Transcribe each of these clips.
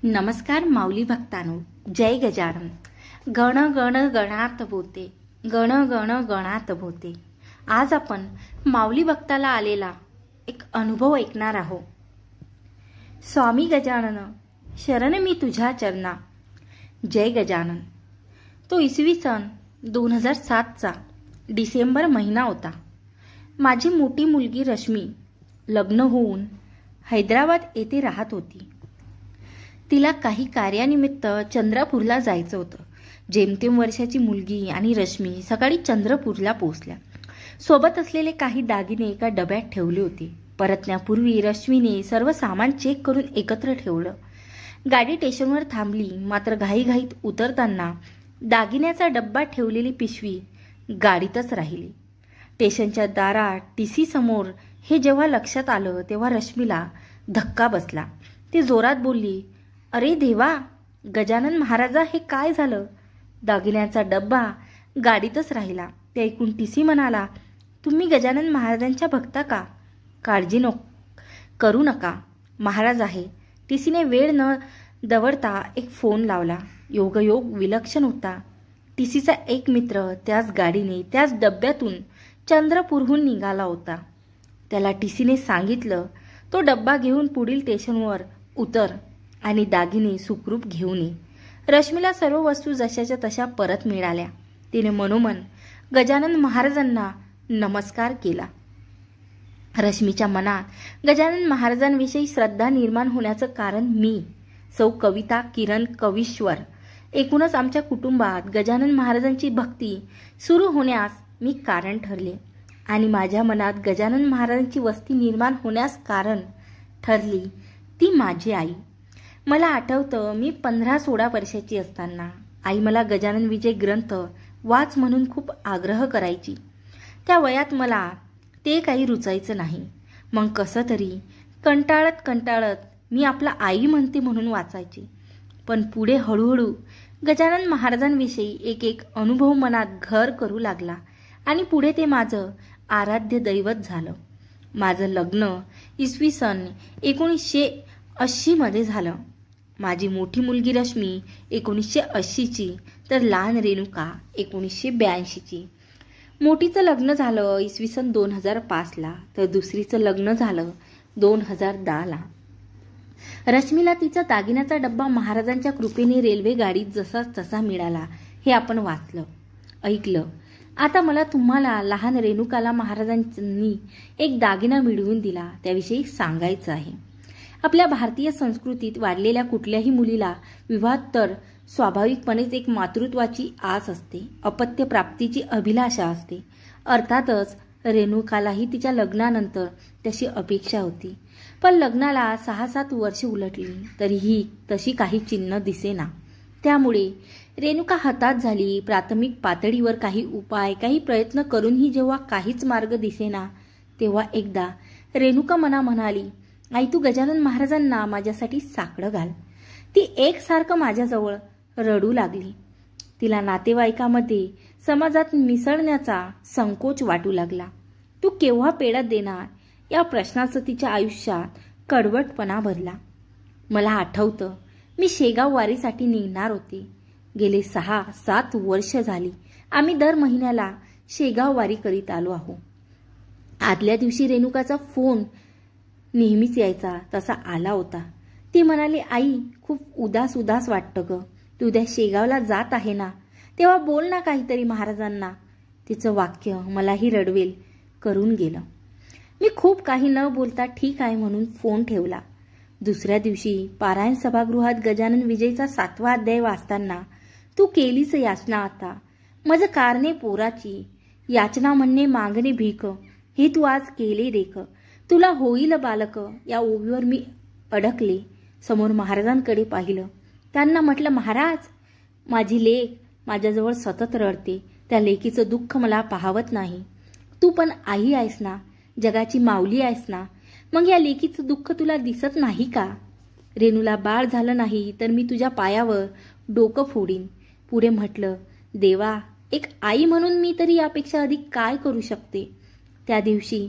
नमस्कार माऊली भक्तांनो, जय गजानन. गण गण गणात बोते, गण गण गणात बोते. आज आपण माऊली भक्ताला आलेला एक अनुभव ऐकणार आहोत. स्वामी गजानन शरण मी तुझ्या चरणा. जय गजानन. तो इसवी सन 2007चा डिसेंबर महिना होता. माझी मोठी मुलगी रश्मी लग्न होऊन हैदराबाद येथे राहत होती. तिला काही कार्यानिमित्त चंद्रपूरला जायचं होतं. जेमतेम वर्षाची मुलगी आणि रश्मी सकाळी चंद्रपूरला पोहोचल्या. सोबत असलेले काही दागिने एका डब्यात ठेवले होते. परतण्यापूर्वी रश्मीने सर्व सामान चेक करून एकत्र ठेवलं. गाडी स्टेशनवर थांबली, मात्र घाईघाईत उतरताना दागिन्याचा डब्बा ठेवलेली पिशवी गाडीतच राहिली. स्टेशनच्या दारात टीसी समोर हे जेव्हा लक्षात आलं तेव्हा रश्मीला धक्का बसला. ती जोरात बोलली, अरे देवा, गजानन महाराजा, हे काय झालं? दागिन्याचा डब्बा गाडीतच राहिला. ते ऐकून टीसी म्हणाला, तुम्ही गजानन महाराजांच्या भक्ता का? काळजी करू नका, महाराज आहे. टीसीने वेळ न दवडता एक फोन लावला. योगायोग विलक्षण होता. टीसीचा एक मित्र त्याच गाडीने त्याच डब्यातून चंद्रपूरहून निघाला होता. त्याला टीसीने सांगितलं, तो डब्बा घेऊन पुढील स्टेशनवर उतर आणि दागिने सुखरूप घेऊन ये. रश्मीला सर्व वस्तू जशाच्या तशा परत मिळाल्या. तिने मनोमन गजानन महाराजांना नमस्कार केला. रश्मीच्या मनात गजानन महाराजांविषयी श्रद्धा निर्माण होण्याचं कारण मी, सौ कविता किरण कवीश्वर, एकूणच आमच्या कुटुंबात गजानन महाराजांची भक्ती सुरू होण्यास मी कारण ठरले आणि माझ्या मनात गजानन महाराजांची वस्ती निर्माण होण्यास कारण ठरली ती माझी आई. मला आठवतं, मी 15-16 वर्षाची असताना आई मला गजानन विजय ग्रंथ वाच म्हणून खूप आग्रह करायची. त्या वयात मला ते काही रुचायचं नाही. मग कसं तरी कंटाळत मी आपला आई म्हणते म्हणून वाचायचे. पण पुढे हळूहळू गजानन महाराजांविषयी एक एक अनुभव मनात घर करू लागला आणि पुढे ते माझं आराध्य दैवत झालं. माझं लग्न इसवी सन 1980 मध्ये झालं. माझी मोठी मुलगी रश्मी 1980ची तर लहान रेणुका 1982ची. मोठीचं लग्न झालं इसवी सन 2005ला तर दुसरीचं लग्न झालं 2010ला. रश्मीला तिचा दागिन्याचा डब्बा महाराजांच्या कृपेने रेल्वे गाडीत जसा तसा मिळाला हे आपण वाचलं, ऐकलं. आता मला तुम्हाला लहान रेणुकाला महाराजांनी एक दागिना मिळवून दिला त्याविषयी सांगायचं आहे. आपल्या भारतीय संस्कृतीत वाढलेल्या कुठल्याही मुलीला विवाह तर स्वाभाविकपणेच एक मातृत्वाची आस असते, अपत्य प्राप्तीची अभिलाषा असते. अर्थातच रेणुकालाही तिच्या लग्नानंतर त्याची अपेक्षा होती. पण लग्नाला 6-7 वर्ष उलटली तरीही तशी काही चिन्ह दिसेना. त्यामुळे रेणुका हताश झाली. प्राथमिक पातळीवर काही उपाय, काही प्रयत्न करूनही जेव्हा काहीच मार्ग दिसेना तेव्हा एकदा रेणुका मना म्हणाली, आई, तू गजानन महाराजांना माझ्यासाठी साकडं घाल. ती एकसारखं माझ्याजवळ रडू लागली. तिला नातेवाईकामध्ये समाजात मिसळण्याचा संकोच वाटू लागला. तू केव्हा पेढा देणार या प्रश्नाचं तिच्या आयुष्यात कडवटपणा भरला. मला आठवतं, मी शेगाव वारीसाठी निघणार होते. गेले 6-7 वर्ष झाली आम्ही दर महिन्याला शेगाव वारी करीत आलो आहोत. आदल्या दिवशी रेणुकाचा फोन नेहमीच यायचा तसा आला होता. ती म्हणाली, आई, खूप उदास वाटतं ग. तू उद्या शेगावला जात आहे ना, तेव्हा बोल ना काहीतरी महाराजांना. तिचं वाक्य मलाही रडवेल करून गेलं. मी खूप काही न बोलता ठीक आहे म्हणून फोन ठेवला. दुसऱ्या दिवशी पारायण सभागृहात गजानन विजयचा 7वा अध्याय वाचताना, तू केलीच याचना आता, मज कारणे पोराची, याचना म्हणणे मागणे भीक, हे तू आज केले देख, तुला होईल बालक. या ओवीवर मी अडकले. समोर महाराजांकडे पाहिलं. त्यांना म्हटलं, महाराज, माझी लेक माझ्याजवळ सतत रडते. त्या लेकीचं दुःख मला पाहावत नाही. तू पण आई आहेस ना, जगाची माऊली आहेस ना, मग या लेकीचं दुःख तुला दिसत नाही का? रेणूला बाळ झालं नाही तर मी तुझ्या पायावर डोकं फोडीन. पुढे म्हटलं, देवा, एक आई म्हणून मी तरी यापेक्षा अधिक काय करू शकते? त्या दिवशी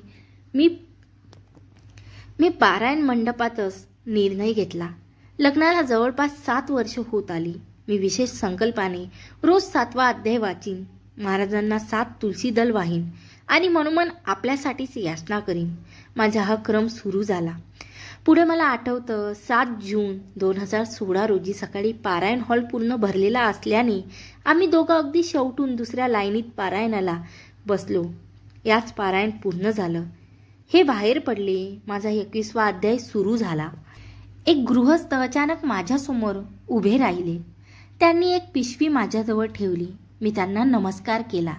मी पारायण मंडपातच निर्णय घेतला. लग्नाला जवळपास 7 वर्ष होत आली. मी विशेष संकल्पाने रोज 7वा अध्याय वाचीन, महाराजांना 7 तुलसी दल वाहीन आणि मनोमन आपल्यासाठीच याचना करीन. माझा हा क्रम सुरू झाला. पुढे मला आठवतं 7 जून 2016 रोजी सकाळी पारायण हॉल पूर्ण भरलेला असल्याने आम्ही दोघं अगदी शेवटून दुसऱ्या लाईनीत पारायणाला बसलो. याच पारायण पूर्ण झालं. हे बाहेर पडले. माझा 21वा अध्याय सुरू झाला. एक गृहस्थ अचानक माझ्यासमोर उभे राहिले. त्यांनी एक पिशवी माझ्याजवळ ठेवली. मी त्यांना नमस्कार केला.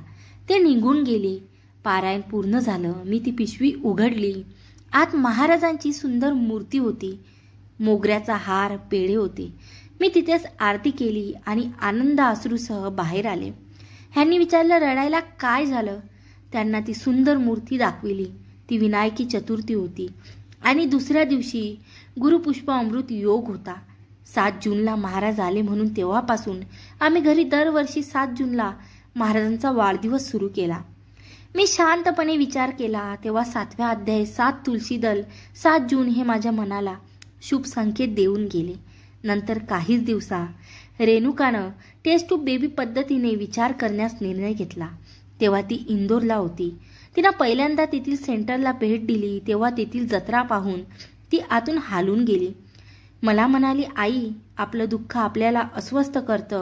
ते निघून गेले. पारायण पूर्ण झालं. मी ती पिशवी उघडली. आत महाराजांची सुंदर मूर्ती होती. मोगऱ्याचा हार, पेढे होते. मी तिथेच आरती केली आणि आनंद अश्रूसह बाहेर आले. ह्यांनी विचारलं, रडायला काय झालं? त्यांना ती सुंदर मूर्ती दाखविली. ती विनायकी चतुर्थी होती आणि दुसऱ्या दिवशी गुरुपुष्प अमृत योग होता. 7 जूनला महाराज आले म्हणून तेव्हापासून आम्ही घरी दरवर्षी 7 जूनला महाराजांचा वाढदिवस सुरू केला. मी शांतपणे विचार केला तेव्हा 7व्या अध्याय 7 तुलसी दल 7 जून हे माझ्या मनाला शुभ संकेत देऊन गेले. नंतर काहीच दिवसा रेणुकानं टेस्ट टू बेबी पद्धतीने विचार करण्यास निर्णय घेतला. तेव्हा ती इंदोरला होती. तिनं पहिल्यांदा तेथील सेंटरला भेट दिली. तेव्हा तेथील जत्रा पाहून ती आतून हालून गेली. मला म्हणाली, आई, आपलं दुःख आपल्याला अस्वस्थ करतं,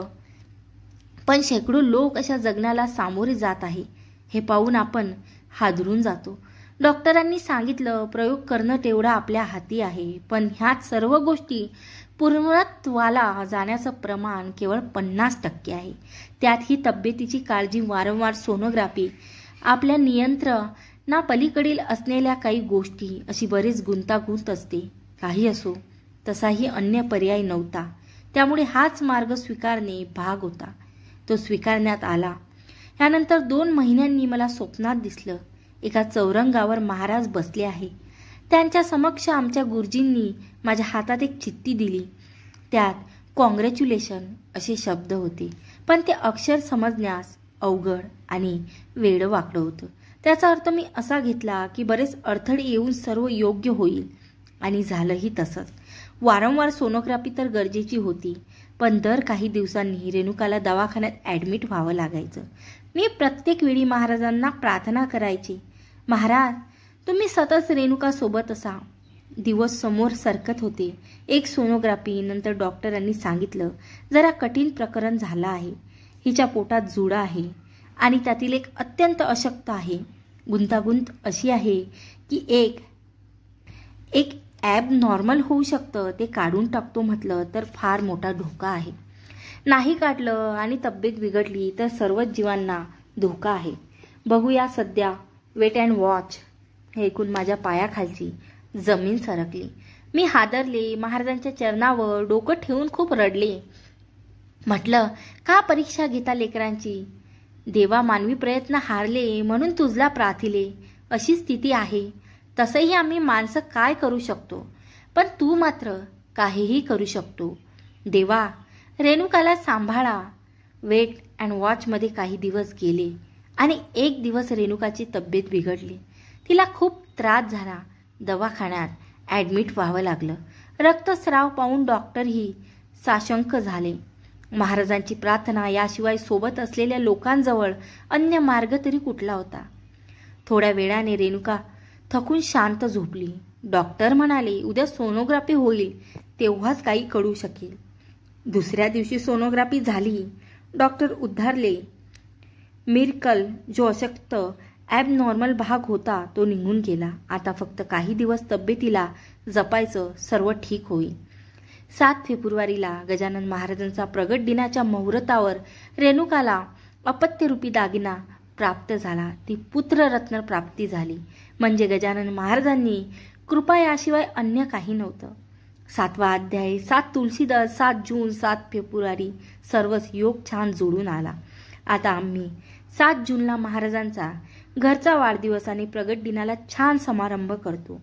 पण शेकडो लोक अशा जगण्याला सामोरे जात आहे हे पाहून आपण हादरून जातो. डॉक्टरांनी सांगितलं, प्रयोग करणं तेवढं आपल्या हाती आहे, पण ह्यात सर्व गोष्टी पूर्णत्वाला जाण्याचं प्रमाण केवळ 50% आहे. त्यात ही तब्येतीची काळजी, वारंवार सोनोग्राफी, आपल्या नियंत्रणापलीकडील असलेल्या काही गोष्टी, अशी बरीच गुंतागुंत असते. काही असो, तसाही अन्य पर्याय नव्हता. त्यामुळे हाच मार्ग स्वीकारणे भाग होता. तो स्वीकारण्यात आला. यानंतर 2 महिन्यांनी मला स्वप्नात दिसलं, एका चौरंगावर महाराज बसले आहे. त्यांच्या समक्ष आमच्या गुरुजींनी माझ्या हातात एक चिठ्ठी दिली. त्यात कॉंग्रॅच्युलेशन असे शब्द होते, पण ते अक्षर समजण्यास अवघड आणि वेडवाकडं होतं. त्याचा अर्थ मी असा घेतला की बरेच अडथळे येऊन सर्व योग्य होईल, आणि झालंही तसंच. वारंवार सोनोग्राफी तर गरजेची होती, पण दर काही दिवसांनी रेणुकाला दवाखान्यात ॲडमिट व्हावं लागायचं. मी प्रत्येक वेळी महाराजांना प्रार्थना करायची, महाराज, तुम्ही सतत रेणुकासोबत असा. दिवस समोर सरकत होते. एक सोनोग्राफी नंतर डॉक्टरांनी सांगितलं, जरा कठीण प्रकरण झालं आहे. हिच्या पोटात जुडा आहे आणि त्यातील एक अत्यंत अशक्त आहे. गुंतागुंत अशी आहे की एक ॲब नॉर्मल होऊ शकतं, ते काढून टाकतो म्हटलं तर फार मोठा धोका आहे. नाही काढलं आणि तब्येत बिघडली तर सर्वच जीवांना धोका आहे. बघूया सध्या, वेट अँड वॉच. हे ऐकून माझ्या पायाखालची जमीन सरकली. मी हादरले. महाराजांच्या चरणावर डोकं ठेवून खूप रडले. म्हटलं, का परीक्षा घेता लेकरांची? देवा, मानवी प्रयत्न हारले म्हणून तुझला प्रार्थिले. अशी स्थिती आहे. तसंही आम्ही माणसं काय करू शकतो, पण तू मात्र काहीही करू शकतो. देवा, रेणुकाला सांभाळा. वेट अँड वॉचमध्ये काही दिवस गेले आणि एक दिवस रेणुकाची तब्येत बिघडली. तिला खूप त्रास झाला. दवाखान्यात ॲडमिट व्हावं लागलं. रक्तस्राव पाहून डॉक्टरही साशंक झाले. महाराजांची प्रार्थना याशिवाय सोबत असलेल्या लोकांजवळ अन्य मार्ग तरी कुठला होता? थोड्या वेळाने रेणुका थकून शांत झोपली. डॉक्टर म्हणाले, उद्या सोनोग्राफी होईल, तेव्हाच काही कळू शकेल. दुसऱ्या दिवशी सोनोग्राफी झाली. डॉक्टर उद्धारले. मिरकल, जो अशक्त ॲबनॉर्मल भाग होता तो निघून गेला. आता फक्त काही दिवस तब्येतीला जपायचं, सर्व ठीक होईल. 7 फेब्रुवारीला गजानन महाराजांचा प्रगट दिनाच्या मुहूर्तावर रेणुकाला अपत्यरूपी दागिना प्राप्त झाला. ती पुत्ररत्न प्राप्ती झाली. म्हणजे गजानन महाराजांनी कृपा याशिवाय अन्य काही नव्हतं. 7वा अध्याय 7 तुलसीदल 7 जून 7 फेब्रुवारी सर्वच योग छान जोडून आला. आता आम्ही 7 जूनला महाराजांचा घरचा वाढदिवस आणि प्रगट दिनाला छान समारंभ करतो.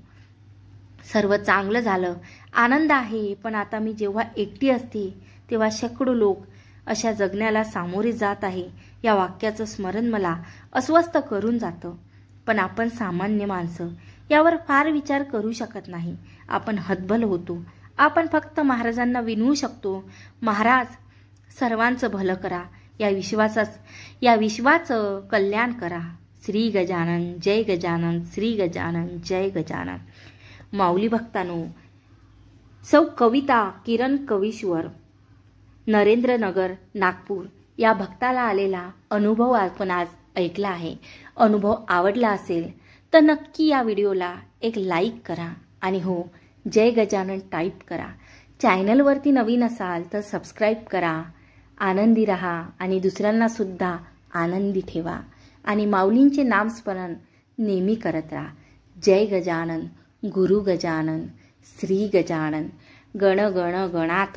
सर्व चांगलं झालं, आनंद आहे. पण आता मी जेव्हा एकटी असते तेव्हा शेकडो लोक अशा जगण्याला सामोरे जात आहे या वाक्याचं स्मरण मला अस्वस्थ करून जातं. पण आपण सामान्य माणसं यावर फार विचार करू शकत नाही. आपण हतबल होतो. आपण फक्त महाराजांना विनवू शकतो, महाराज सर्वांचं भलं करा, या विश्वाचं कल्याण करा. श्री गजानन जय गजानन, श्री गजानन जय गजानन. माऊली भक्तांनो, सौ कविता किरण कवीश्वर, नरेंद्रनगर, नागपूर या भक्ताला आलेला अनुभव आपण आज ऐकला आहे. अनुभव आवडला असेल तर नक्की या व्हिडिओला एक लाईक करा आणि हो, जय गजानन टाईप करा. चॅनलवरती नवीन असाल तर सबस्क्राईब करा. आनंदी रहा आणि दुसऱ्यांना सुद्धा आनंदी ठेवा आणि माऊलींचे नामस्मरण नेहमी करत राहा. जय गजानन, गुरु गजानन, श्री गजानन. गण गण गणात